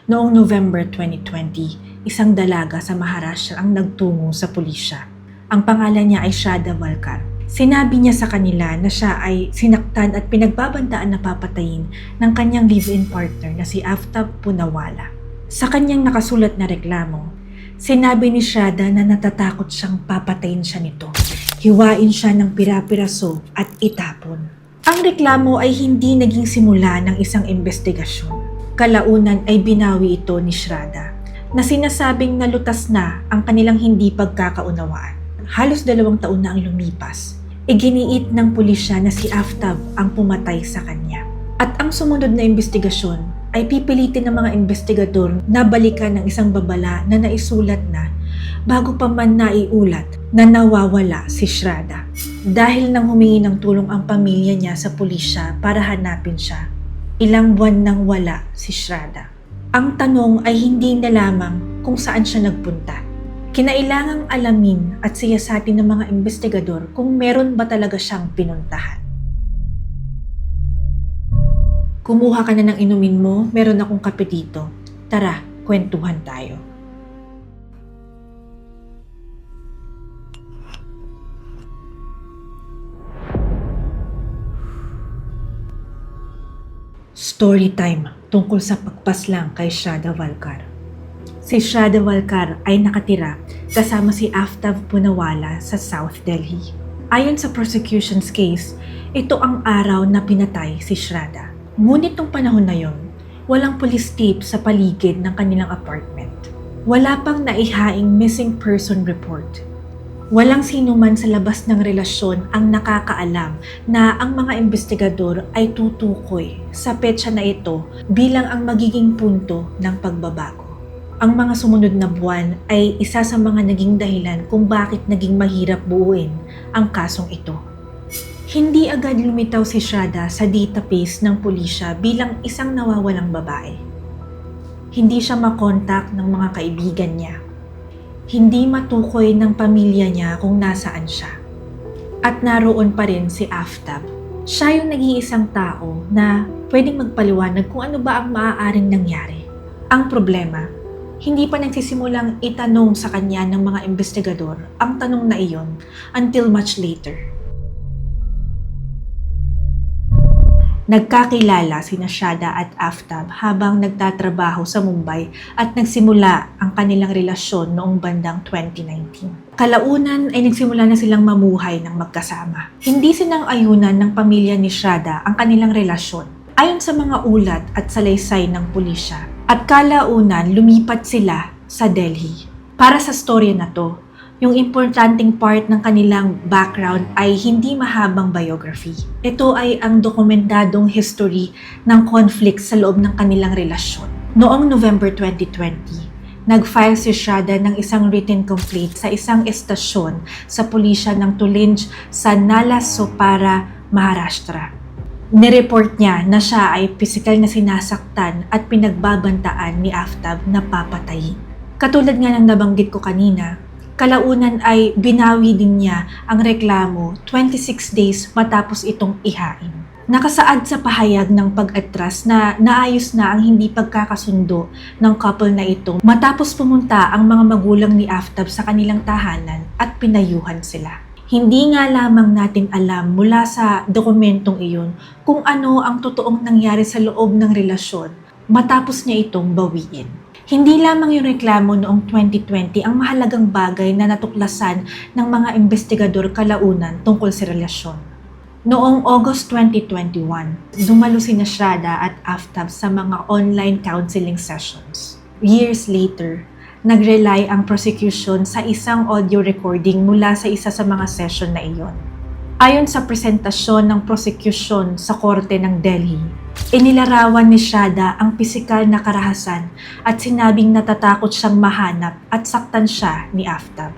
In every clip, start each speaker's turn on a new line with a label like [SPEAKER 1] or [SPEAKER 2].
[SPEAKER 1] Noong November 2020, isang dalaga sa Maharashtra ang nagtungo sa pulisya. Ang pangalan niya ay Shraddha Walkar. Sinabi niya sa kanila na siya ay sinaktan at pinagbabantaan na papatayin ng kanyang live-in partner na si Aftab Poonawalla. Sa kanyang nakasulat na reklamo, sinabi ni Shraddha na natatakot siyang papatayin siya nito. Hiwain siya ng pira-piraso at itapon. Ang reklamo ay hindi naging simula ng isang investigasyon. Kalaunan ay binawi ito ni Shraddha na sinasabing nalutas na ang kanilang hindi pagkakaunawaan. Halos 2 taon na ang lumipas. Iginiit ng pulisya na si Aftab ang pumatay sa kanya. At ang sumunod na investigasyon ay pipilitin ng mga investigador na balikan ng isang babala na naisulat na bago pa man naiulat na nawawala si Shraddha. Dahil nang humingi ng tulong ang pamilya niya sa pulisya para hanapin siya, ilang buwan nang wala si Shraddha. Ang tanong ay hindi na lamang kung saan siya nagpunta. Kinailangang alamin at siyasatin ng mga investigador kung meron ba talaga siyang pinuntahan. Kumuha ka na ng inumin mo, meron akong kape dito. Tara, kwentuhan tayo. Story time tungkol sa pagpaslang kay Shraddha Walkar. Si Shraddha Walkar ay nakatira kasama si Aftab Poonawalla sa South Delhi. Ayon sa prosecution's case, ito ang araw na pinatay si Shraddha. Ngunit nung panahon na yon, walang police tape sa paligid ng kanilang apartment. Wala pang naihaing missing person report. Walang sino man sa labas ng relasyon ang nakakaalam na ang mga investigador ay tutukoy sa petsa na ito bilang ang magiging punto ng pagbabago. Ang mga sumunod na buwan ay isa sa mga naging dahilan kung bakit naging mahirap buuin ang kasong ito. Hindi agad lumitaw si Shraddha sa database ng pulisya bilang isang nawawalang babae. Hindi siya makontak ng mga kaibigan niya. Hindi matukoy ng pamilya niya kung nasaan siya. At naroon pa rin si Aftab. Siya yung nag-iisang tao na pwedeng magpaliwanag kung ano ba ang maaaring nangyari. Ang problema, hindi pa nagsisimulang itanong sa kanya ng mga investigador ang tanong na iyon until much later. Nagkakilala sina Shraddha at Aftab habang nagtatrabaho sa Mumbai at nagsimula ang kanilang relasyon noong bandang 2019. Kalaunan ay nagsimula na silang mamuhay ng magkasama. Hindi sinang-ayunan ng pamilya ni Shraddha ang kanilang relasyon. Ayon sa mga ulat at salaysay ng pulisya, at kalaunan lumipat sila sa Delhi. Para sa storya na to, yung importanteng part ng kanilang background ay hindi mahabang biography. Ito ay ang dokumentadong history ng conflict sa loob ng kanilang relasyon. Noong November 2020, nag-file si Shraddha ng isang written complaint sa isang estasyon sa pulisya ng Tulinj sa Nalasopara, Maharashtra. Nireport niya na siya ay pisikal na sinasaktan at pinagbabantaan ni Aftab na papatayin. Katulad nga ng nabanggit ko kanina, kalaunan ay binawi din niya ang reklamo 26 days matapos itong ihain. Nakasaad sa pahayag ng pag-atras na naayos na ang hindi pagkakasundo ng couple na ito matapos pumunta ang mga magulang ni Aftab sa kanilang tahanan at pinayuhan sila. Hindi nga lamang natin alam mula sa dokumentong iyon kung ano ang totoong nangyari sa loob ng relasyon matapos niya itong bawiin. Hindi lamang yung reklamo noong 2020 ang mahalagang bagay na natuklasan ng mga investigador kalaunan tungkol sa relasyon. Noong August 2021, dumalo sina Shraddha at Aftab sa mga online counseling sessions. Years later, nag-rely ang prosecution sa isang audio recording mula sa isa sa mga session na iyon. Ayon sa presentasyon ng prosecution sa korte ng Delhi, inilarawan ni Shraddha ang pisikal na karahasan at sinabing natatakot siyang mahanap at saktan siya ni Aftab.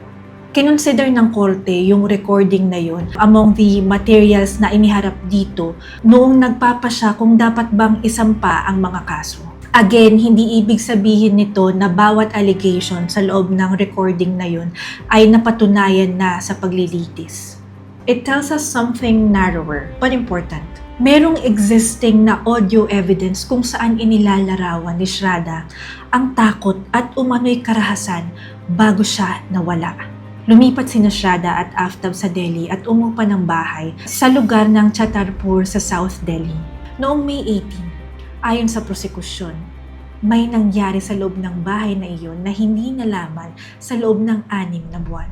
[SPEAKER 1] Kinonsider ng korte yung recording na yun among the materials na iniharap dito noong nagpapasya kung dapat bang isampa ang mga kaso. Again, hindi ibig sabihin nito na bawat allegation sa loob ng recording na yun ay napatunayan na sa paglilitis. It tells us something narrower but important. Merong existing na audio evidence kung saan inilalarawan ni Shraddha ang takot at umano'y karahasan bago siya nawala. Lumipat sina Shraddha at Aftab sa Delhi at umupa ng bahay sa lugar ng Chhatarpur sa South Delhi. Noong May 18, ayon sa prosekusyon, may nangyari sa loob ng bahay na iyon na hindi nalaman sa loob ng 6 na buwan.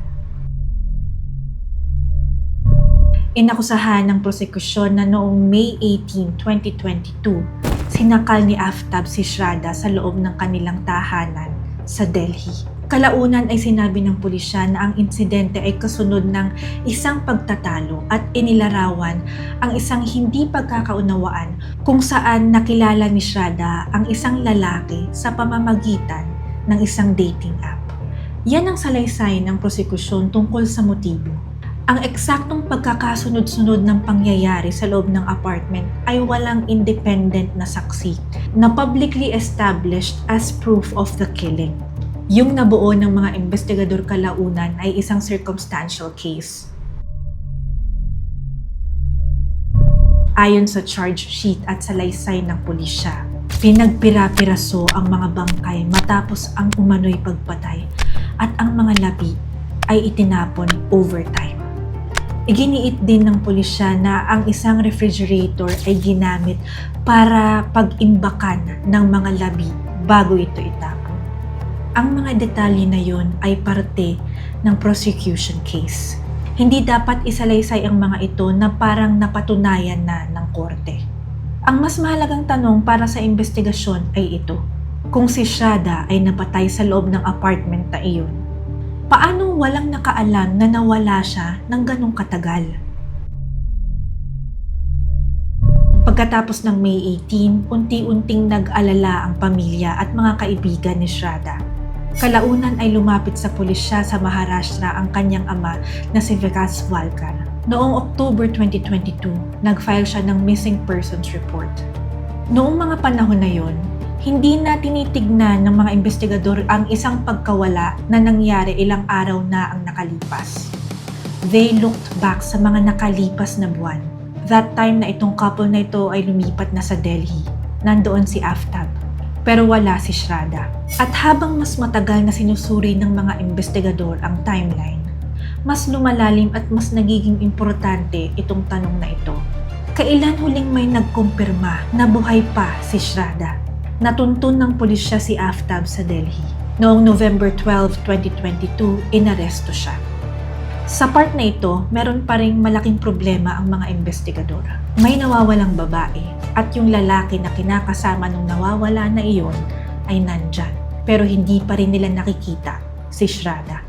[SPEAKER 1] Inakusahan ng prosekusyon na noong May 18, 2022, sinakal ni Aftab si Shraddha sa loob ng kanilang tahanan sa Delhi. Kalaunan ay sinabi ng pulisya na ang insidente ay kasunod ng isang pagtatalo at inilarawan ang isang hindi pagkakaunawaan kung saan nakilala ni Shraddha ang isang lalaki sa pamamagitan ng isang dating app. Yan ang salaysay ng prosekusyon tungkol sa motibo. Ang eksaktong pagkakasunod-sunod ng pangyayari sa loob ng apartment ay walang independent na saksi na publicly established as proof of the killing. Yung nabuo ng mga investigador kalaunan ay isang circumstantial case. Ayon sa charge sheet at salaysay ng pulisya, pinagpira-piraso ang mga bangkay matapos ang umano'y pagpatay at ang mga labi ay itinapon overtime. Iginiit din ng pulisya na ang isang refrigerator ay ginamit para pag-imbakan ng mga labi bago ito itapon. Ang mga detalye na yon ay parte ng prosecution case. Hindi dapat isalaysay ang mga ito na parang napatunayan na ng korte. Ang mas mahalagang tanong para sa investigasyon ay ito: kung si Shraddha ay napatay sa loob ng apartment na iyon, paano walang nakaalam na nawala siya ng ganong katagal? Pagkatapos ng May 18, unti-unting nag-alala ang pamilya at mga kaibigan ni Shraddha. Kalaunan ay lumapit sa pulisya sa Maharashtra ang kanyang ama na si Vikas Valkar. Noong October 2022, nag-file siya ng missing persons report. Noong mga panahon na yon, hindi na tinitignan ng mga investigador ang isang pagkawala na nangyari ilang araw na ang nakalipas. They looked back sa mga nakalipas na buwan. That time na itong couple na ito ay lumipat na sa Delhi. Nandoon si Aftab, pero wala si Shraddha. At habang mas matagal na sinusuri ng mga investigador ang timeline, mas lumalalim at mas nagiging importante itong tanong na ito. Kailan huling may nagkumpirma na buhay pa si Shraddha? Natuntun ng pulisya si Aftab sa Delhi. Noong November 12, 2022, inaresto siya. Sa part na ito, meron pa ring malaking problema ang mga investigador. May nawawalang babae at yung lalaki na kinakasama nung nawawala na iyon ay nandyan. Pero hindi pa rin nila nakikita si Shraddha.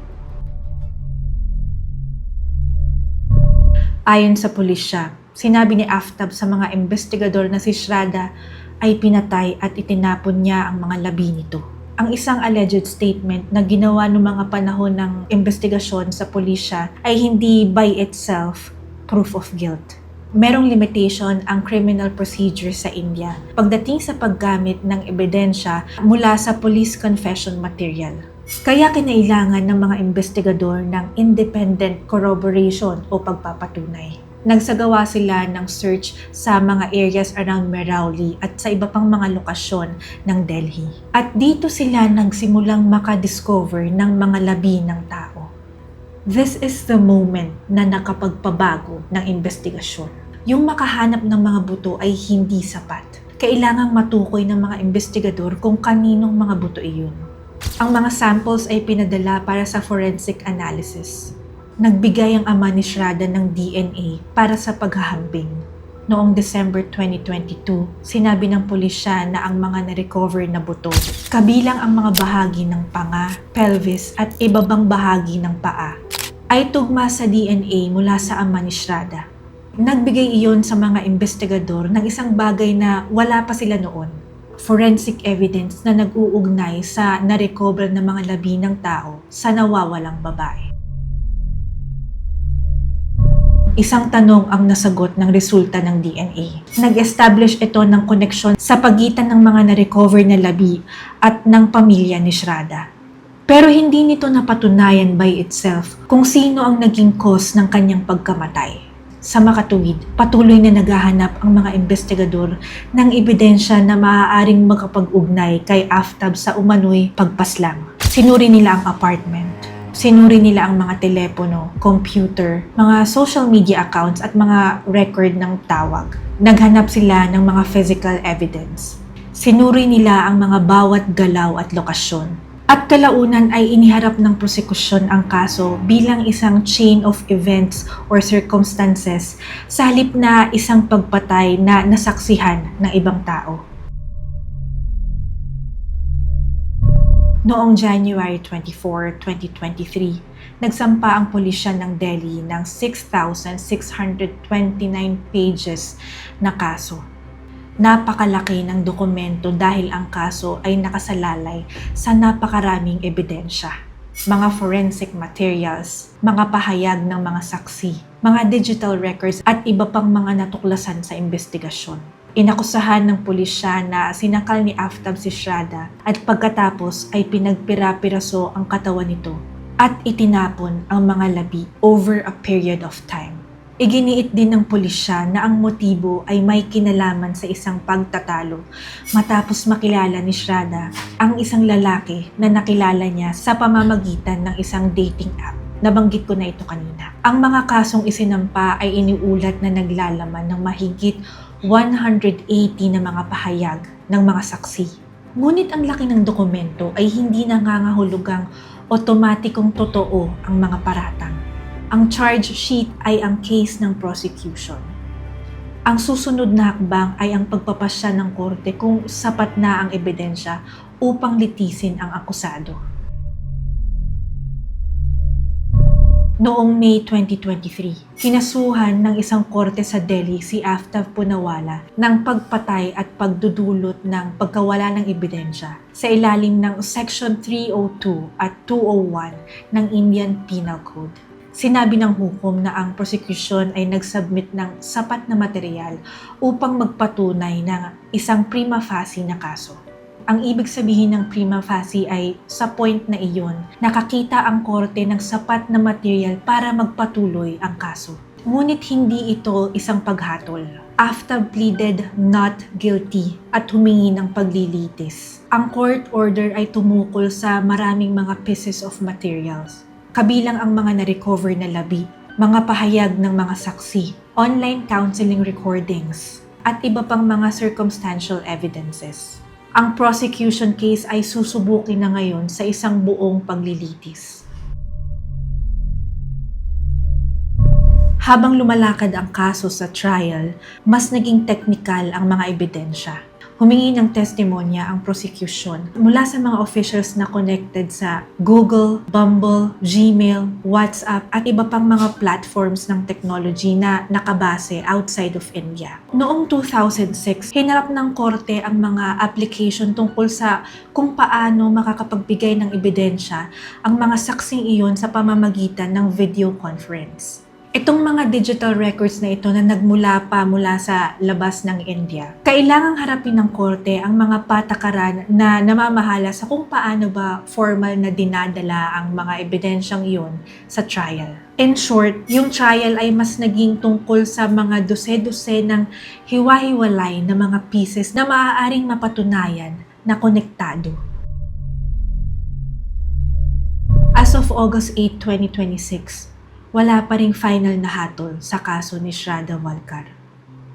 [SPEAKER 1] Ayon sa pulisya, sinabi ni Aftab sa mga investigador na si Shraddha ay pinatay at itinapon niya ang mga labi nito. Ang isang alleged statement na ginawa noong mga panahon ng investigasyon sa pulisya ay hindi by itself proof of guilt. Merong limitation ang criminal procedure sa India pagdating sa paggamit ng ebidensya mula sa police confession material. Kaya kinailangan ng mga investigador ng independent corroboration o pagpapatunay. Nagsagawa sila ng search sa mga areas around Mehrauli at sa iba pang mga lokasyon ng Delhi. At dito sila nagsimulang makadiscover ng mga labi ng tao. This is the moment na nakapagpabago ng investigasyon. Yung makahanap ng mga buto ay hindi sapat. Kailangang matukoy ng mga investigador kung kaninong mga buto iyon. Ang mga samples ay pinadala para sa forensic analysis. Nagbigay ang ama ni Shraddha ng DNA para sa paghahambing. Noong December 2022, sinabi ng pulisya na ang mga na-recover na buto, kabilang ang mga bahagi ng panga, pelvis at ibabang bahagi ng paa, ay tugma sa DNA mula sa ama ni Shraddha. Nagbigay iyon sa mga investigador ng isang bagay na wala pa sila noon. Forensic evidence na nag-uugnay sa na-recover na mga labi ng tao sa nawawalang babae. Isang tanong ang nasagot ng resulta ng DNA. Nag-establish ito ng koneksyon sa pagitan ng mga na-recover na labi at ng pamilya ni Shraddha. Pero hindi nito napatunayan by itself kung sino ang naging cause ng kanyang pagkamatay. Sa makatuwid, patuloy na naghahanap ang mga investigador ng ebidensya na maaaring makapag-ugnay kay Aftab sa umano'y pagpaslang. Sinuri nila ang apartment. Sinuri nila ang mga telepono, computer, mga social media accounts at mga record ng tawag. Naghanap sila ng mga physical evidence. Sinuri nila ang mga bawat galaw at lokasyon. At kalaunan ay iniharap ng prosekusyon ang kaso bilang isang chain of events or circumstances sa halip na isang pagpatay na nasaksihan ng ibang tao. Noong January 24, 2023, nagsampa ang pulisya ng Delhi ng 6,629 pages na kaso. Napakalaki ng dokumento dahil ang kaso ay nakasalalay sa napakaraming ebidensya. Mga forensic materials, mga pahayag ng mga saksi, mga digital records at iba pang mga natuklasan sa investigasyon. Inakusahan ng pulisya na sinakal ni Aftab si Shraddha at pagkatapos ay pinagpira-piraso ang katawan nito at itinapon ang mga labi over a period of time. Iginiit din ng pulisya na ang motibo ay may kinalaman sa isang pagtatalo matapos makilala ni Shraddha ang isang lalaki na nakilala niya sa pamamagitan ng isang dating app. Nabanggit ko na ito kanina. Ang mga kasong isinampa ay iniulat na naglalaman ng mahigit 180 na mga pahayag ng mga saksi. Ngunit ang laki ng dokumento ay hindi nangangahulugang otomatikong totoo ang mga paratang. Ang charge sheet ay ang case ng prosecution. Ang susunod na hakbang ay ang pagpapasya ng korte kung sapat na ang ebidensya upang litisin ang akusado. Noong May 2023, kinasuhan ng isang korte sa Delhi si Aftab Poonawalla ng pagpatay at pagdudulot ng pagkawala ng ebidensya sa ilalim ng Section 302 at 201 ng Indian Penal Code. Sinabi ng hukom na ang prosecution ay nagsubmit ng sapat na material upang magpatunay ng isang prima facie na kaso. Ang ibig sabihin ng prima facie ay sa point na iyon, nakakita ang korte ng sapat na material para magpatuloy ang kaso. Ngunit hindi ito isang paghatol. Aftab pleaded not guilty at humingi ng paglilitis. Ang court order ay tumukol sa maraming mga pieces of materials. Kabilang ang mga na-recover na labi, mga pahayag ng mga saksi, online counseling recordings, at iba pang mga circumstantial evidences. Ang prosecution case ay susubukin na ngayon sa isang buong paglilitis. Habang lumalakad ang kaso sa trial, mas naging teknikal ang mga ebidensya. Humingi ng testimonya ang prosecution mula sa mga officials na connected sa Google, Bumble, Gmail, WhatsApp at iba pang mga platforms ng technology na nakabase outside of India. Noong 2006, hinarap ng korte ang mga application tungkol sa kung paano makakapagbigay ng ebidensya ang mga saksing iyon sa pamamagitan ng video conference. Itong mga digital records na ito na nagmula sa labas ng India, kailangang harapin ng korte ang mga patakaran na namamahala sa kung paano ba formal na dinadala ang mga ebidensyang iyon sa trial. In short, yung trial ay mas naging tungkol sa mga dose-dose ng hiwa-hiwalay na mga pieces na maaaring mapatunayan na konektado. As of August 8, 2026, wala pa ring final na hatol sa kaso ni Shraddha Walkar.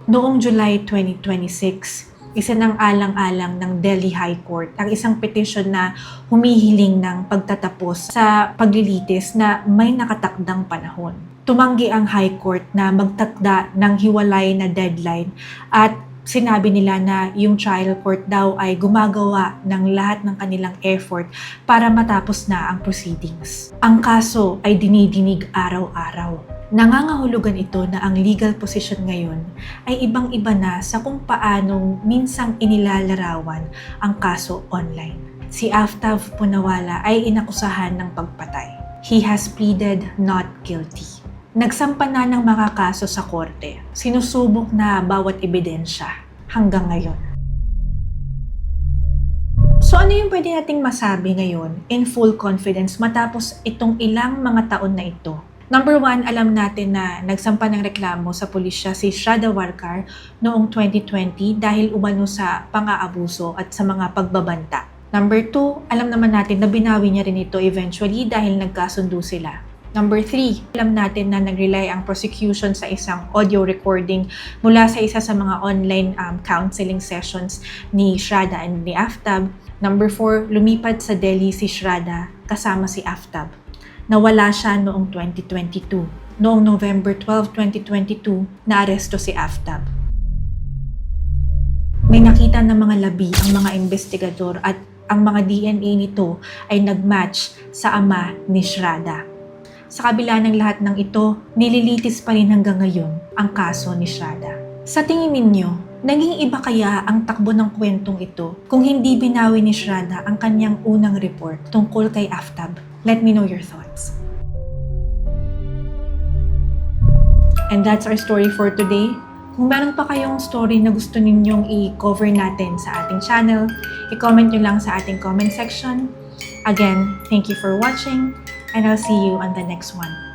[SPEAKER 1] Noong July 2026, isinang-alang-alang ng Delhi High Court ang isang petisyon na humihiling ng pagtatapos sa paglilitis na may nakatakdang panahon. Tumanggi ang High Court na magtakda ng hiwalay na deadline at sinabi nila na yung trial court daw ay gumagawa ng lahat ng kanilang effort para matapos na ang proceedings. Ang kaso ay dinidinig araw-araw. Nangangahulugan ito na ang legal position ngayon ay ibang-iba na sa kung paanong minsang inilalarawan ang kaso online. Si Aftab Poonawalla ay inakusahan ng pagpatay. He has pleaded not guilty. Nagsampa na ng mga kaso sa korte. Sinusubok na bawat ebidensya hanggang ngayon. So ano yung pwede nating masabi ngayon in full confidence matapos itong ilang mga taon na ito Number 1, alam natin na nagsampa ng reklamo sa pulisya si Shraddha Warkar noong 2020 dahil umano sa pang-aabuso at sa mga pagbabanta. Number 2, alam naman natin na binawi niya rin ito eventually dahil nagkasundo sila. Number 3, alam natin na nag-rely ang prosecution sa isang audio recording mula sa isa sa mga online counseling sessions ni Shraddha and ni Aftab. Number 4, lumipat sa Delhi si Shraddha kasama si Aftab. Nawala siya noong 2022. Noong November 12, 2022, naaresto si Aftab. May nakita ng mga labi ang mga investigador at ang mga DNA nito ay nag-match sa ama ni Shraddha. Sa kabila ng lahat ng ito, nililitis pa rin hanggang ngayon ang kaso ni Shraddha. Sa tingin ninyo, naging iba kaya ang takbo ng kwentong ito kung hindi binawi ni Shraddha ang kanyang unang report tungkol kay Aftab? Let me know your thoughts. And that's our story for today. Kung meron pa kayong story na gusto ninyong i-cover natin sa ating channel, i-comment nyo lang sa ating comment section. Again, thank you for watching and I'll see you on the next one.